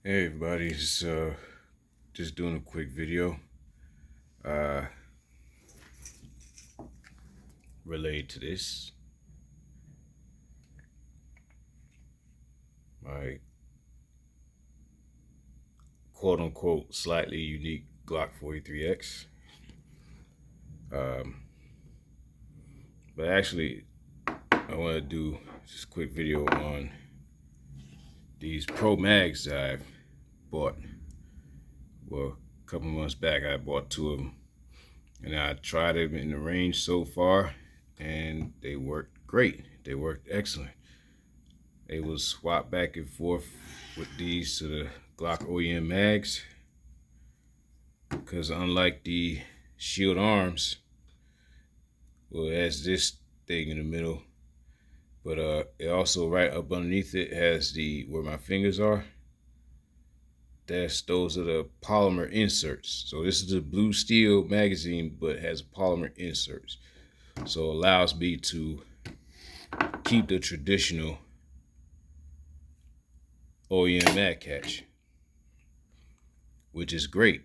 Hey everybody, just doing a quick video uh related to this. My quote unquote slightly unique Glock 43X. Um but actually I want to do just a quick video on these ProMags that I've bought. Well, a couple months back I bought two of them and I tried them in the range so far and they worked great. They worked excellent. They will swap back and forth with these to the Glock OEM mags, because unlike the Shield Arms, well, it has this thing in the middle, but it also right up underneath it has the where my fingers are. Those are the polymer inserts. So this is the blue steel magazine, but has polymer inserts, so it allows me to keep the traditional OEM mag catch, which is great.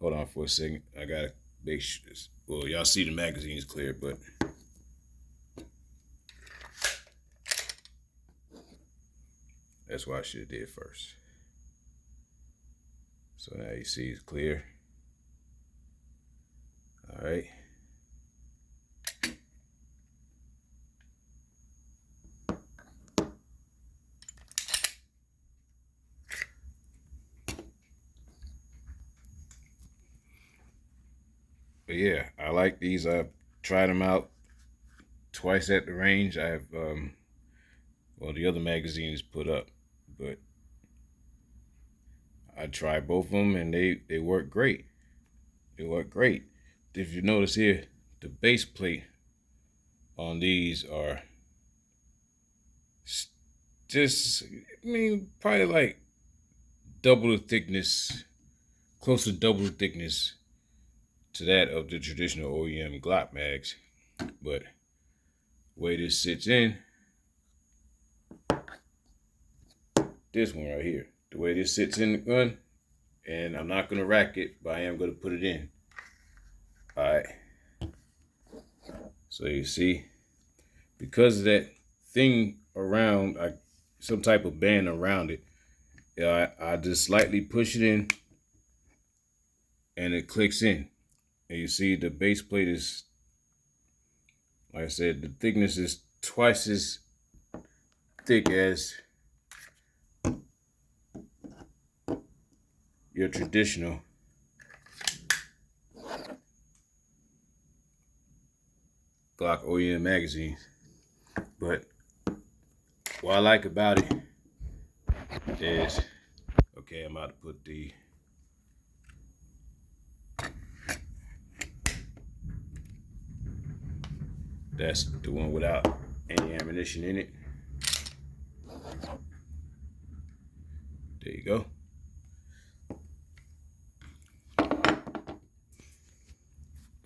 Hold on for a second. I gotta make sure. Well, y'all see the magazine is clear, but that's what I should have did first. So now you see it's clear. All right. But yeah, I like these. I've tried them out twice at the range. I have, well, the other magazine is put up, but I tried both of them and they work great. They work great. If you notice here, the base plate on these are just, probably like double the thickness, close to double the thickness to that of the traditional OEM Glock mags. But the way this sits in, this one right here, the way this sits in the gun, and I'm not gonna rack it, but I am gonna put it in. All right. So you see, because of that thing around, some type of band around it, I just slightly push it in, and it clicks in. And you see the base plate is, like I said, the thickness is twice as thick as your traditional Glock OEM magazines. But what I like about it is, okay, I'm about to put that's the one without any ammunition in it. There you go.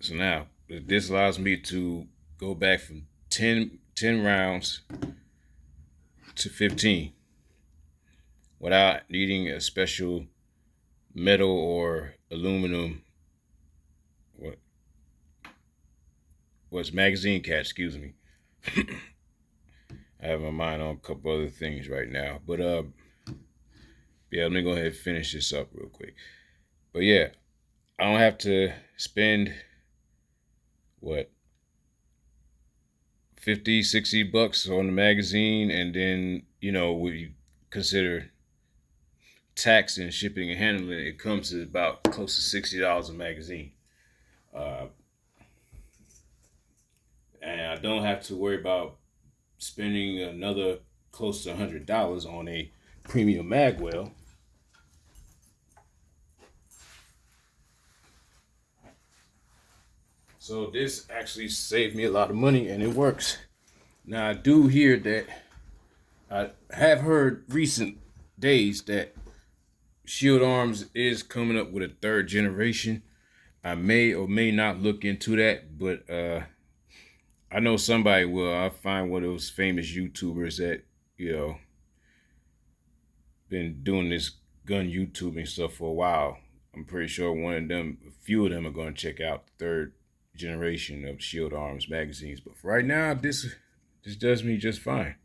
So now, this allows me to go back from 10 rounds to 15 without needing a special metal or aluminum, what's magazine catch, excuse me. I have my mind on a couple other things right now, but yeah, let me go ahead and finish this up real quick. But yeah, I don't have to spend what, 50, 60 bucks on the magazine, and then, we consider tax and shipping and handling, it comes to about close to $60 a magazine. And I don't have to worry about spending another close to $100 on a premium mag well. So this actually saved me a lot of money, and it works. Now I do hear that, I have heard recent days that Shield Arms is coming up with a third generation. I may or may not look into that, but I know somebody will. I'll find one of those famous YouTubers that, been doing this gun YouTubing stuff for a while. I'm pretty sure a few of them are going to check out the third generation of Shield Arms magazines. But for right now, this does me just fine.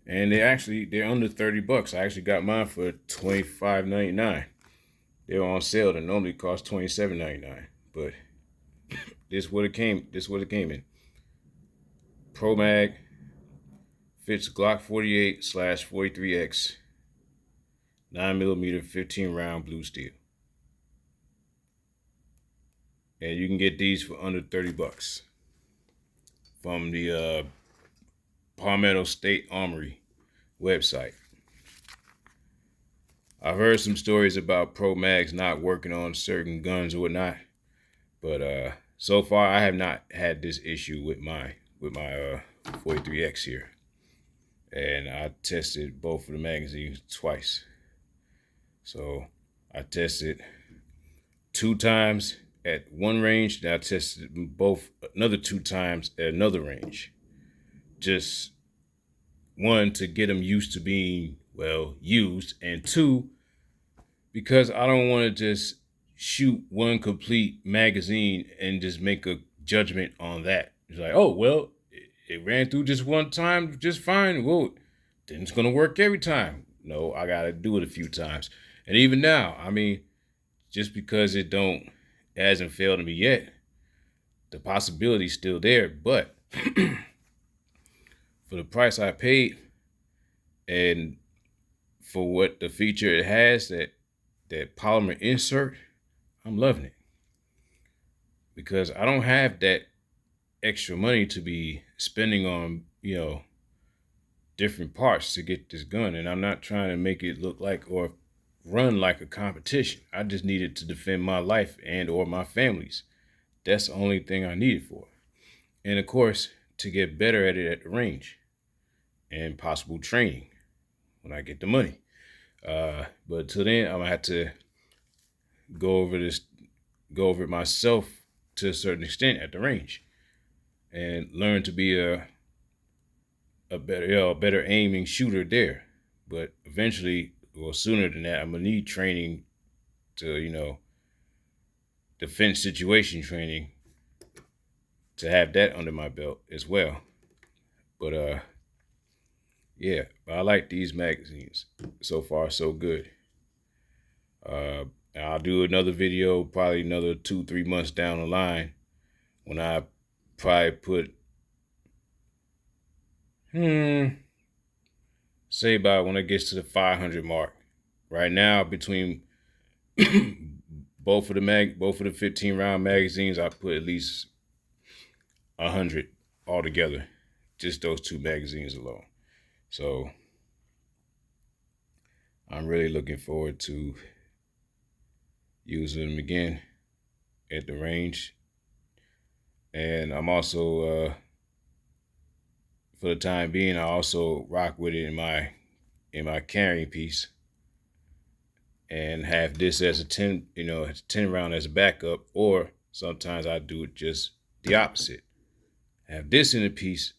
And they're under $30. I actually got mine for $25.99. They were on sale. That normally cost $27.99. But This what it came in. ProMag fits Glock 48/43X 9mm 15 round blue steel. And you can get these for under $30 from the Palmetto State Armory website. I've heard some stories about ProMags not working on certain guns or whatnot, but so far I have not had this issue with my 43X here. And I tested both of the magazines twice. So I tested 2 times at one range, and I tested both another 2 times at another range. Just one, to get them used to being used, and two, because I don't want to just shoot one complete magazine and just make a judgment on that. It's like, oh, well, it ran through just one time just fine. Well, then it's going to work every time. No, I got to do it a few times. And even now, I mean, just because it hasn't failed me yet, the possibility's still there. But for the price I paid and for what the feature it has, that polymer insert, I'm loving it. Because I don't have that extra money to be spending on, different parts to get this gun. And I'm not trying to make it look like or run like a competition. I just needed to defend my life and or my family's. That's the only thing I need it for. And of course, to get better at it at the range and possible training when I get the money. But till then, I'm gonna have to go over it myself to a certain extent at the range and learn to be a better aiming shooter there. But eventually, or sooner than that, I'm gonna need training to, defense situation training to have that under my belt as well. But yeah, I like these magazines. So far, so good. I'll do another video probably another 2-3 months down the line when I probably put say about when it gets to the 500 mark. Right now, between both of the 15 round magazines, I put at least 100 altogether, just those 2 magazines alone. So I'm really looking forward to using them again at the range. And I'm also, for the time being, I also rock with it in my carrying piece, and have this as a 10 round as a backup, or sometimes I do it just the opposite. Have this in a piece,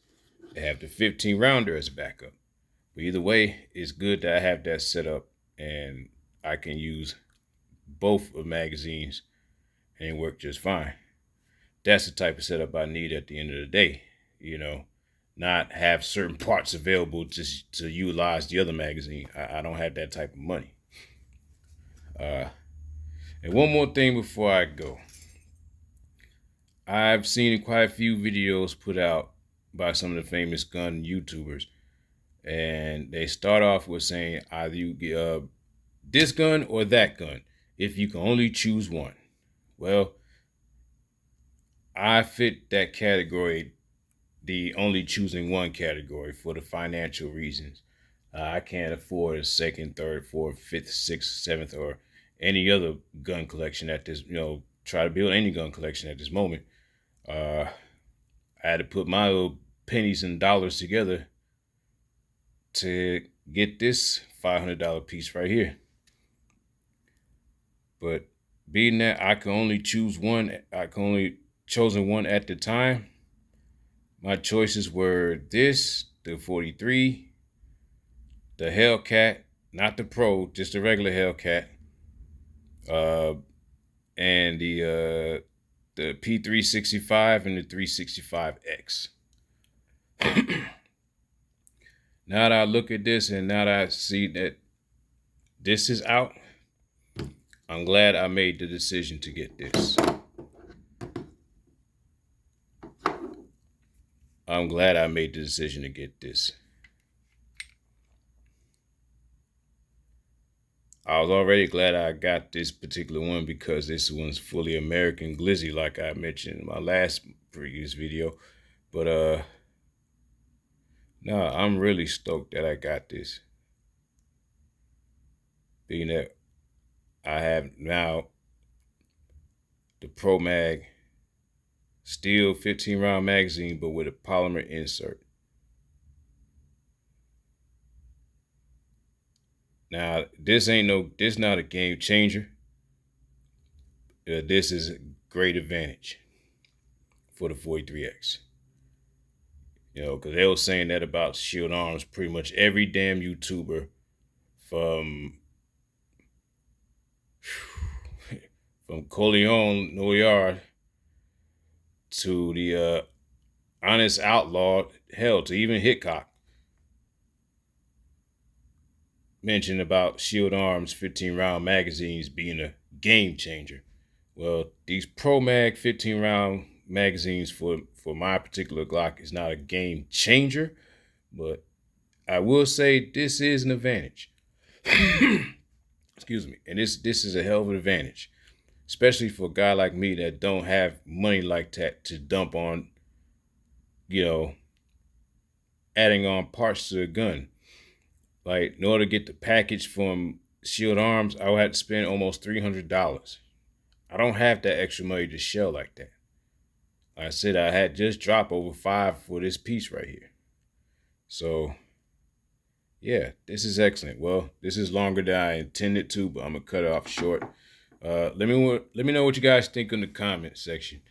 and have the 15 rounder as a backup. But either way, it's good that I have that set up, and I can use both of magazines and work just fine. That's the type of setup I need at the end of the day, not have certain parts available just to utilize the other magazine. I don't have that type of money. And one more thing before I go. I've seen quite a few videos put out by some of the famous gun YouTubers, and they start off with saying either you get this gun or that gun if you can only choose one. Well, I fit that category, the only choosing one category, for the financial reasons. I can't afford a second, third, fourth, fifth, sixth, seventh, or any other gun collection at this, try to build any gun collection at this moment. I had to put my little pennies and dollars together to get this $500 piece right here. But being that I can only choose one, chosen one at the time, my choices were the 43, the Hellcat, not the Pro, just the regular Hellcat, and the P365 and the 365X. Now that I look at this and now that I see that this is out, I'm glad I made the decision to get this. I'm glad I made the decision to get this. I was already glad I got this particular one because this one's fully American Glizzy, like I mentioned in my last previous video. But no, I'm really stoked that I got this. Being that I have now the ProMag steel 15 round magazine, but with a polymer insert. Now, this not a game changer. This is a great advantage for the 43X. You know, because they were saying that about Shield Arms, pretty much every damn YouTuber from Coleon Noyard to the Honest Outlaw, hell, to even Hitchcock, mentioned about Shield Arms 15 round magazines being a game changer. Well, these ProMag 15 round magazines for my particular Glock is not a game changer, but I will say this is an advantage. Excuse me. And this is a hell of an advantage, especially for a guy like me that don't have money like that to dump on, you know, adding on parts to the gun. Like, in order to get the package from Shield Arms, I would have to spend almost $300. I don't have that extra money to shell like that. Like I said, I had just dropped over $5 for this piece right here. So, yeah, this is excellent. Well, this is longer than I intended to, but I'm gonna cut it off short. Let me know what you guys think in the comment section.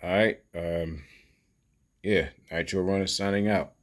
All right. Yeah, Nitro Runner signing out.